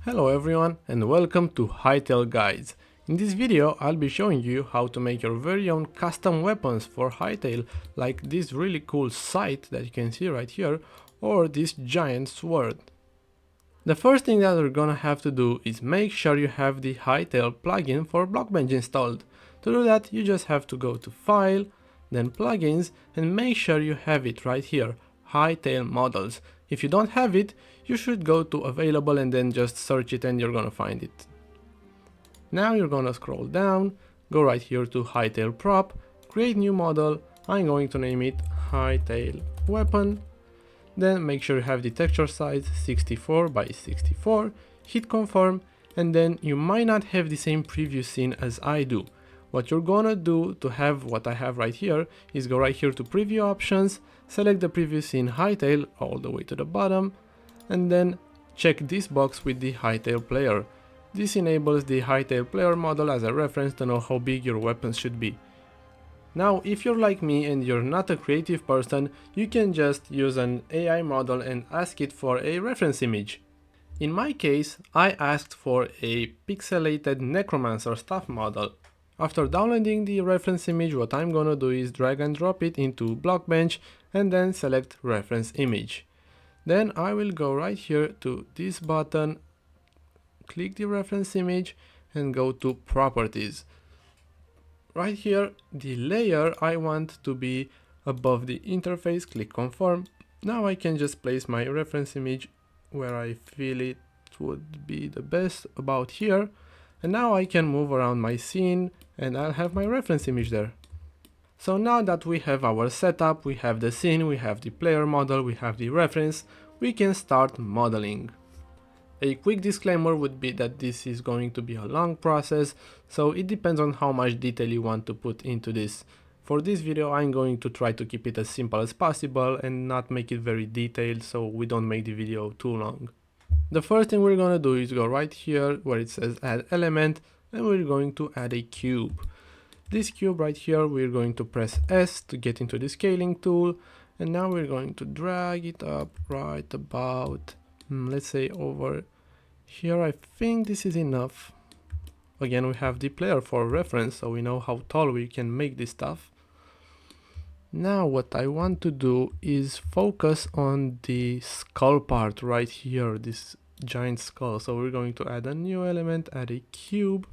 Hello everyone and welcome to Hytale Guides. In this video I'll be showing you how to make your very own custom weapons for Hytale, like this really cool scythe that you can see right here, or this giant sword. The first thing that we're gonna have to do is make sure you have the Hytale plugin for Blockbench installed. To do that you just have to go to File, then Plugins, and make sure you have it right here, Hytale Models. If you don't have it, you should go to Available and then just search it and you're gonna find it. Now you're gonna scroll down, go right here to Hytale Prop, create new model. I'm going to name it Hytale Weapon. Then make sure you have the texture size 64 by 64, hit confirm, and then you might not have the same preview scene as I do. What you're gonna do to have what I have right here is go right here to preview options, select the preview scene Hytale all the way to the bottom, and then check this box with the Hytale player. This enables the Hytale player model as a reference to know how big your weapons should be. Now, if you're like me and you're not a creative person, you can just use an AI model and ask it for a reference image. In my case, I asked for a pixelated necromancer staff model. After downloading the reference image, what I'm gonna do is drag and drop it into Blockbench and then select reference image. Then I will go right here to this button, click the reference image and go to properties. Right here, the layer I want to be above the interface, click confirm. Now I can just place my reference image where I feel it would be the best, about here. And now I can move around my scene and I'll have my reference image there. So now that we have our setup, we have the scene, we have the player model, we have the reference, we can start modeling. A quick disclaimer would be that this is going to be a long process, so it depends on how much detail you want to put into this. For this video I'm going to try to keep it as simple as possible and not make it very detailed so we don't make the video too long. The first thing we're gonna do is go right here where it says add element and we're going to add a cube. This cube right here, we're going to press S to get into the scaling tool, and now we're going to drag it up right about, let's say over here. I think this is enough. Again, we have the player for reference, so we know how tall we can make this stuff. Now what I want to do is focus on the skull part right here, this giant skull. So we're going to add a new element, add a cube,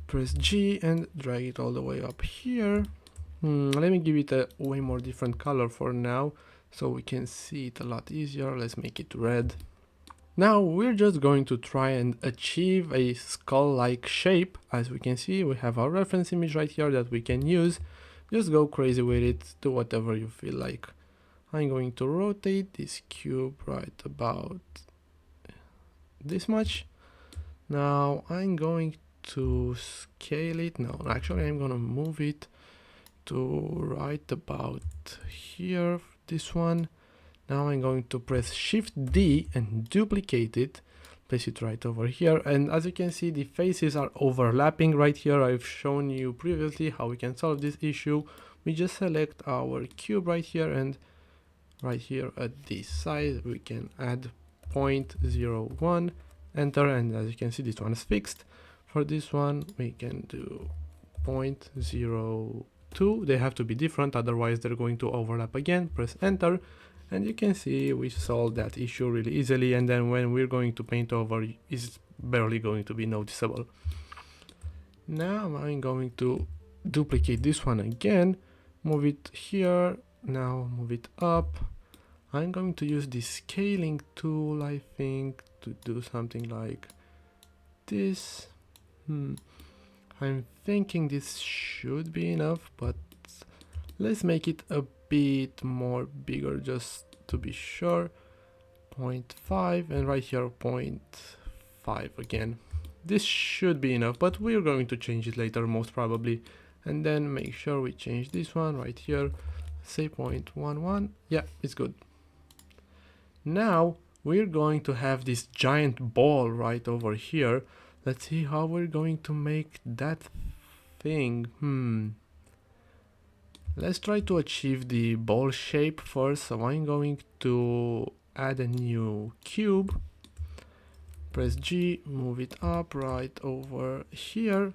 press G and drag it all the way up here. Let me give it a way more different color for now so we can see it a lot easier. Let's make it red. Now we're just going to try and achieve a skull-like shape. As we can see, we have our reference image right here that we can use. Just go crazy with it, do whatever you feel like. I'm going to rotate this cube right about this much. Now I'm going to scale it. No, actually I'm gonna move it to right about here, this one. Now I'm going to press Shift D and duplicate it, place it right over here, and as you can see the faces are overlapping right here. I've shown you previously how we can solve this issue. We just select our cube right here, and right here at this side we can add 0.01, enter, and as you can see this one is fixed. For this one we can do 0.02. They have to be different, otherwise they're going to overlap again. Press enter. And you can see we solved that issue really easily, and then when we're going to paint over, it's barely going to be noticeable. Now I'm going to duplicate this one again, move it here, now move it up. I'm going to use the scaling tool, I think, to do something like this. I'm thinking this should be enough, but let's make it a bit more bigger just to be sure. 0.5 and right here 0.5 again. This should be enough, but we're going to change it later most probably. And then make sure we change this one right here, say 0.11. Yeah, it's good. Now we're going to have this giant ball right over here. Let's see how we're going to make that thing. Let's try to achieve the ball shape first. So I'm going to add a new cube, press G, move it up right over here.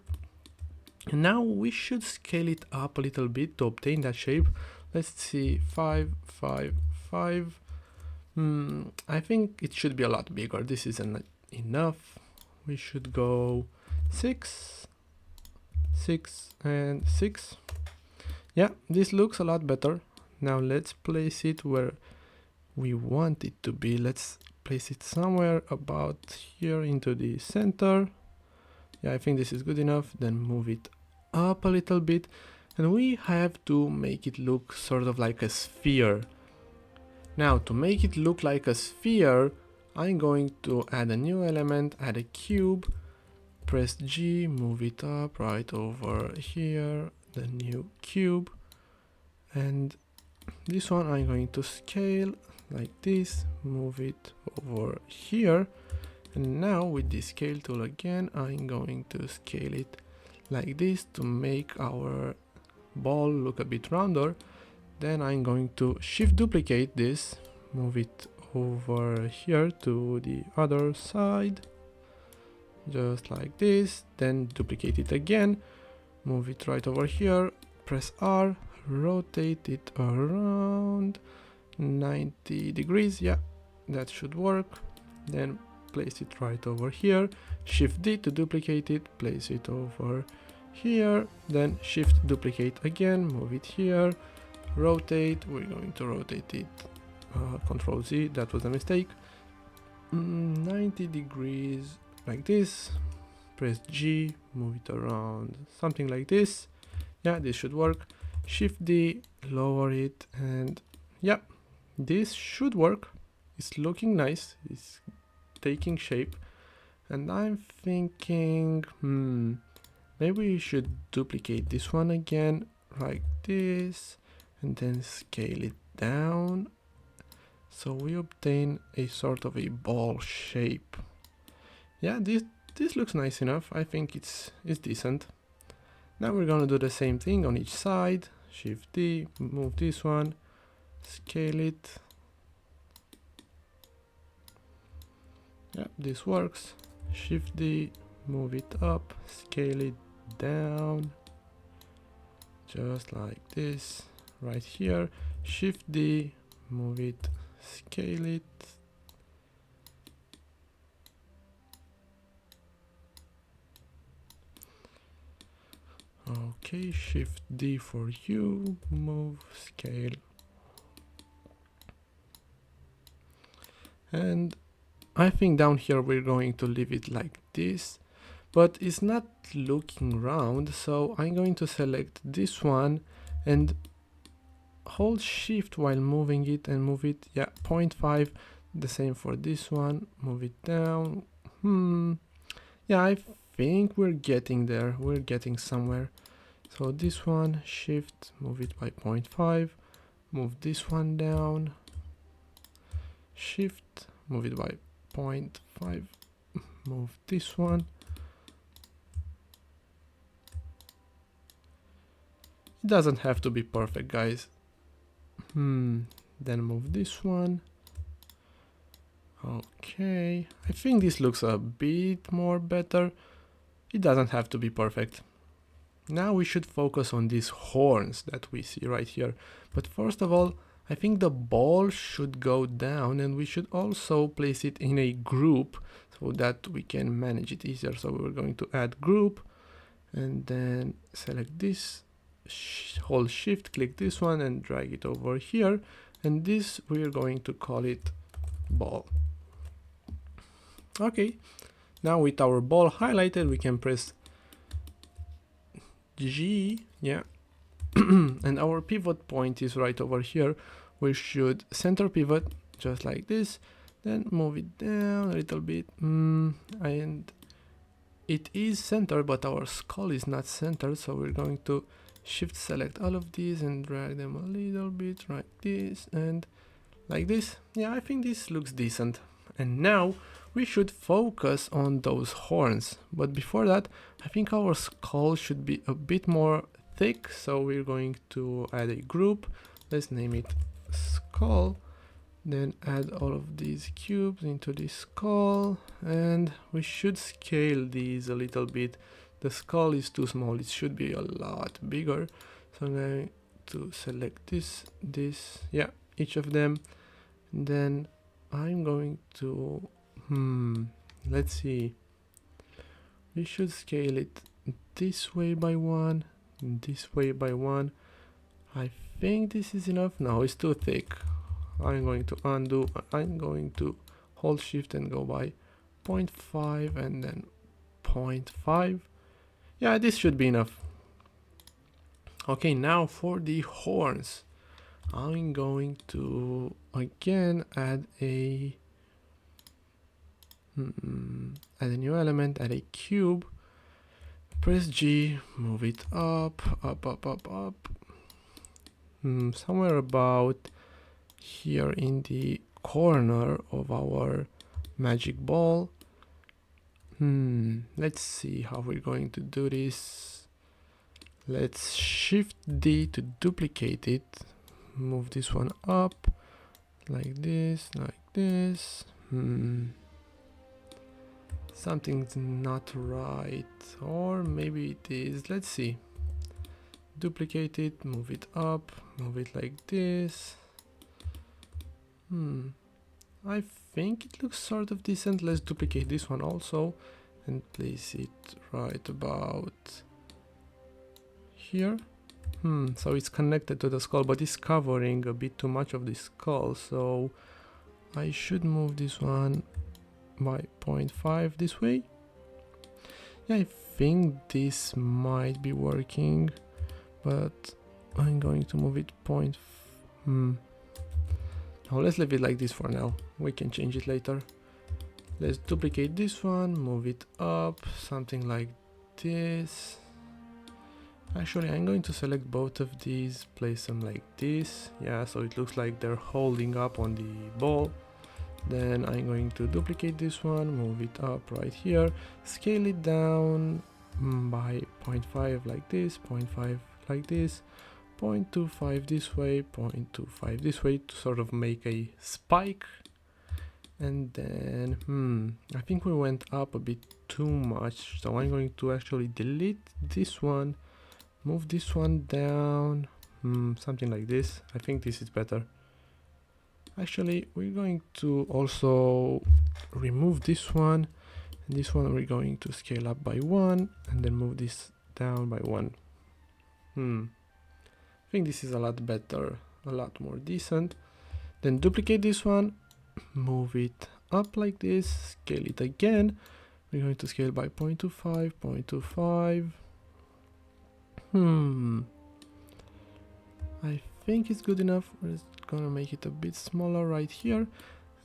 And now we should scale it up a little bit to obtain that shape. Let's see, 5, 5, 5. I think it should be a lot bigger. This isn't enough. We should go 6, 6, and 6. Yeah, this looks a lot better. Now let's place it where we want it to be. Let's place it somewhere about here into the center. Yeah, I think this is good enough. Then move it up a little bit. And we have to make it look sort of like a sphere. Now, to make it look like a sphere, I'm going to add a new element, add a cube, press G, move it up right over here, the new cube. And this one I'm going to scale like this, move it over here. And now with the scale tool again, I'm going to scale it like this to make our ball look a bit rounder. Then I'm going to shift duplicate this, move it over here to the other side, just like this. Then duplicate it again, move it right over here, press R, rotate it around 90 degrees. Yeah, that should work. Then place it right over here, shift D to duplicate it, place it over here, then shift duplicate again, move it here, rotate. We're going to rotate it, Control Z, that was a mistake, 90 degrees like this, press G, move it around something like this. Yeah, this should work. Shift D, lower it, and yeah, this should work. It's looking nice, it's taking shape. And I'm thinking, maybe we should duplicate this one again like this, and then scale it down so we obtain a sort of a ball shape. Yeah, this looks nice enough. I think it's decent. Now we're gonna do the same thing on each side. Shift D, move this one, scale it. Yeah, this works. Shift D, move it up, scale it down, just like this, right here. Shift D, move it, scale it. Okay, Shift D for you, move, scale. And I think down here we're going to leave it like this, but it's not looking round, so I'm going to select this one and hold Shift while moving it and move it, yeah, 0.5, the same for this one, move it down. Yeah, I think we're getting there, we're getting somewhere. So this one, Shift, move it by 0.5, move this one down, Shift, move it by 0.5, move this one. It doesn't have to be perfect, guys. Then move this one. Okay, I think this looks a bit more better. It doesn't have to be perfect. Now we should focus on these horns that we see right here. But first of all, I think the ball should go down, and we should also place it in a group so that we can manage it easier. So we're going to add group and then select this, hold Shift, click this one and drag it over here. And this we're going to call it ball. Okay, now with our ball highlighted, we can press G, yeah, and our pivot point is right over here. We should center pivot just like this, then move it down a little bit, and it is centered, but our skull is not centered, so we're going to Shift select all of these and drag them a little bit like this and like this. Yeah, I think this looks decent. And now we should focus on those horns, but before that I think our skull should be a bit more thick, so we're going to add a group. Let's name it skull, Then add all of these cubes into this skull, and we should scale these a little bit. The skull is too small, it should be a lot bigger. So I'm going to select this, yeah, each of them. And then I'm going to, let's see. We should scale it this way by 1, this way by 1. I think this is enough. No, it's too thick. I'm going to undo. I'm going to hold shift and go by 0.5 and then 0.5. Yeah, this should be enough. Okay, now for the horns. I'm going to again add a new element, add a cube. Press G, move it up. Somewhere about here in the corner of our magic ball. Let's see how we're going to do this. Let's shift D to duplicate it. Move this one up like this, like this. Something's not right, or maybe it is. Let's see. Duplicate it, move it up, move it like this. I think it looks sort of decent. Let's duplicate this one also and place it right about here. So it's connected to the skull, but it's covering a bit too much of the skull, so I should move this one by 0.5 this way. Yeah, I think this might be working, but I'm going to move it Now let's leave it like this for now. We can change it later. Let's duplicate this one, move it up, something like this. Actually, I'm going to select both of these, place them like this. Yeah, so it looks like they're holding up on the ball. Then I'm going to duplicate this one, move it up right here, scale it down by 0.5 like this, 0.5 like this, 0.25 this way, 0.25 this way to sort of make a spike. And then, I think we went up a bit too much, so I'm going to actually delete this one, move this one down, something like this. I think this is better. Actually, we're going to also remove this one, and this one we're going to scale up by 1, and then move this down by 1. I think this is a lot better, a lot more decent. Then duplicate this one, move it up like this, scale it again. We're going to scale by 0.25, 0.25. I think it's good enough. We're just gonna make it a bit smaller right here,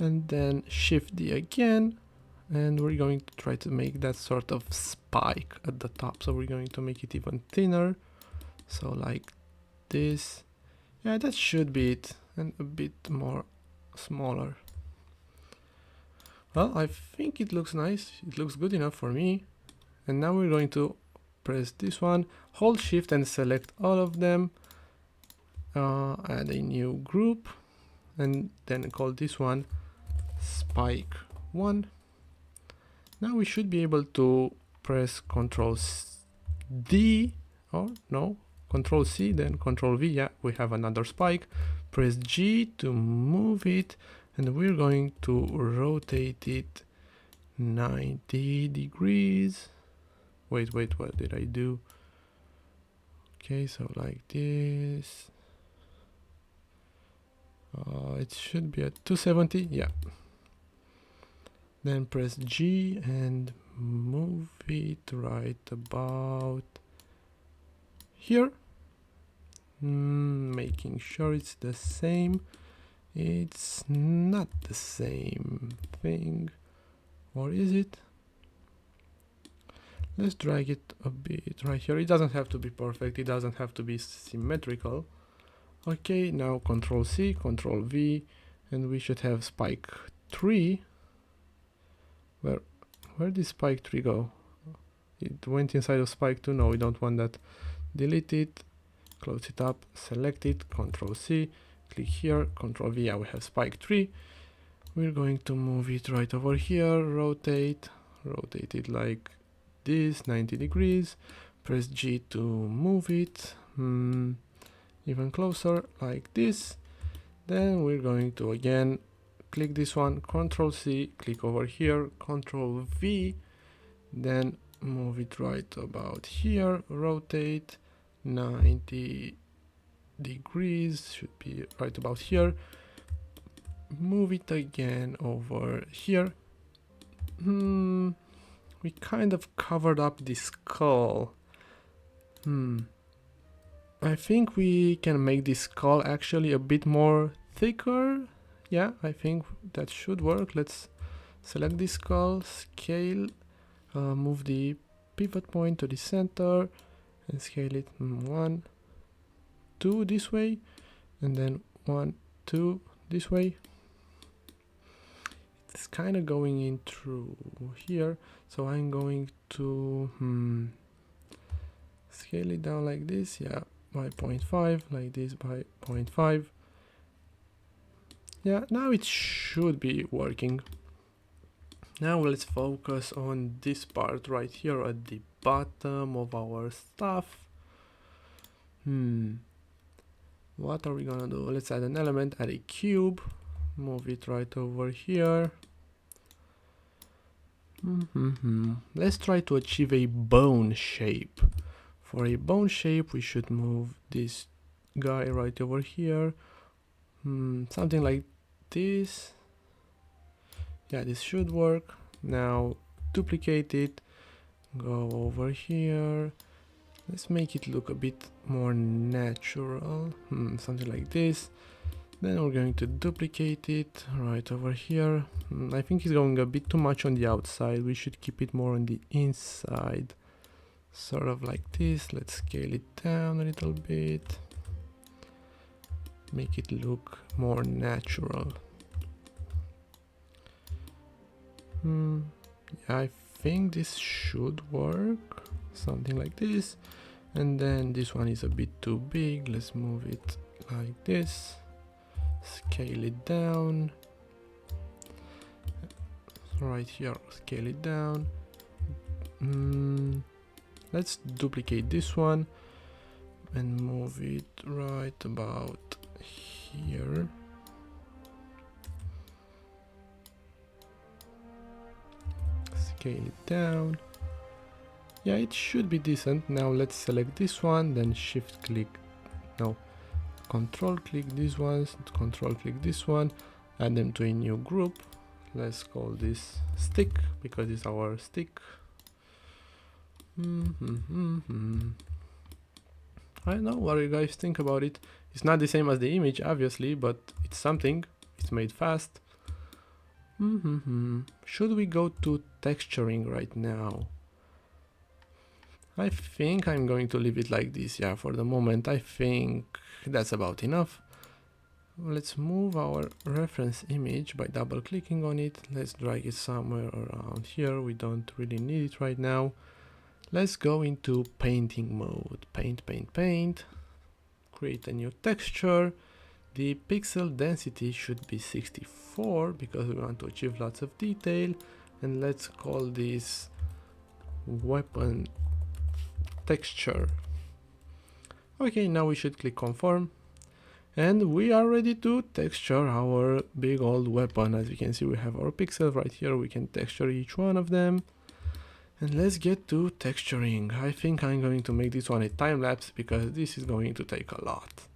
and then shift D again, and we're going to try to make that sort of spike at the top. So we're going to make it even thinner, so like this. Yeah, that should be it, and a bit more smaller. Well, I think it looks nice. It looks good enough for me. And now we're going to press this one, hold shift and select all of them, add a new group, and then call this one spike 1. Now we should be able to press Ctrl D, or no, Ctrl C, then Ctrl V. Yeah, we have another spike. Press G to move it, and we're going to rotate it 90 degrees. Wait, what did I do? Okay, so like this. It should be at 270, yeah. Then press G and move it right about here. Making sure it's the same. It's not the same thing, or is it? Let's drag it a bit right here. It doesn't have to be perfect, it doesn't have to be symmetrical. Okay, now Ctrl C, Ctrl V, and we should have spike 3. Where did spike 3 go? It went inside of spike 2. No, we don't want that. Delete it, close it up, select it, Ctrl C, click here, Control V, we have spike 3. We're going to move it right over here, rotate it like this, 90 degrees. Press G to move it even closer, like this. Then we're going to again click this one, Control C, click over here, Control V, then move it right about here, rotate 90 degrees, should be right about here. Move it again over here. We kind of covered up the skull. I think we can make this skull actually a bit more thicker. Yeah, I think that should work. Let's select this skull, scale, move the pivot point to the center and scale it 1, 2 this way, and then 1, 2 this way. It's kind of going in through here, so I'm going to scale it down like this, yeah, by 0.5, like this by 0.5. Yeah, now it should be working. Now let's focus on this part right here at the bottom of our stuff. What are we gonna do? Let's add an element, add a cube, move it right over here. Let's try to achieve a bone shape. For a bone shape, we should move this guy right over here. Something like this. Yeah, this should work. Now duplicate it, go over here. Let's make it look a bit more natural. Something like this. Then we're going to duplicate it right over here. I think it's going a bit too much on the outside. We should keep it more on the inside. Sort of like this. Let's scale it down a little bit. Make it look more natural. Yeah, I think this should work. Something like this. And then this one is a bit too big. Let's move it like this. Scale it down. Right here, scale it down. Let's duplicate this one and move it right about here. Scale it down. Yeah, it should be decent. Now let's select this one, then shift click, no, control click these ones, control click this one, add them to a new group. Let's call this stick because it's our stick. I don't know what you guys think about it. It's not the same as the image, obviously, but it's something. It's made fast. Should we go to texturing right now? I think I'm going to leave it like this. Yeah, for the moment, I think that's about enough. Let's move our reference image by double clicking on it. Let's drag it somewhere around here. We don't really need it right now. Let's go into painting mode. Paint, paint, paint. Create a new texture. The pixel density should be 64 because we want to achieve lots of detail. And let's call this weapon texture. Okay, now we should click conform. And we are ready to texture our big old weapon. As you can see, we have our pixels right here. We can texture each one of them. And let's get to texturing. I think I'm going to make this one a time lapse because this is going to take a lot.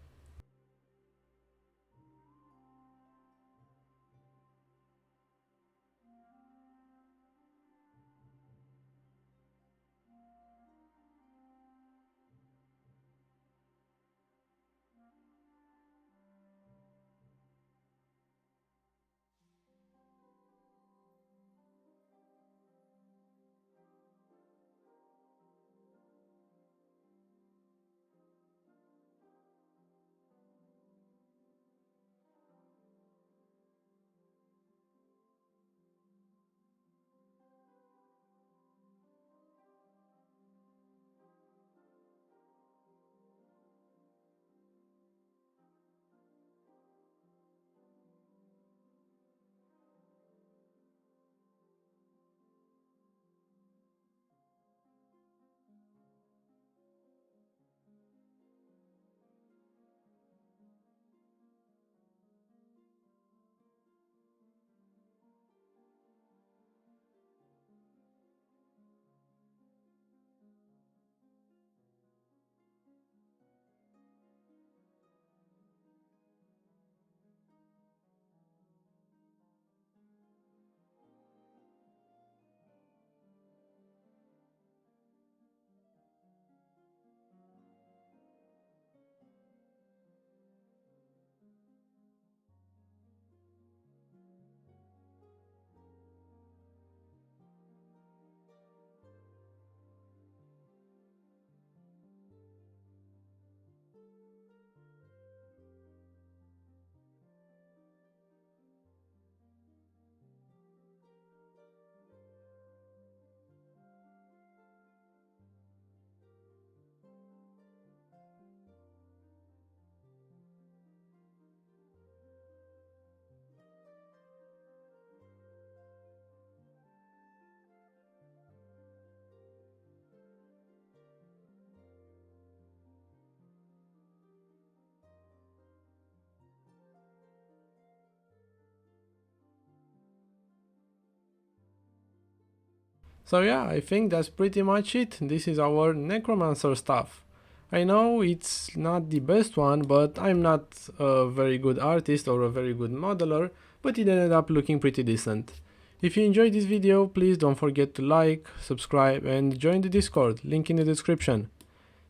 So yeah, I think that's pretty much it. This is our necromancer stuff. I know it's not the best one, but I'm not a very good artist or a very good modeler, but it ended up looking pretty decent. If you enjoyed this video, please don't forget to like, subscribe and join the Discord, link in the description.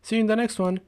See you in the next one!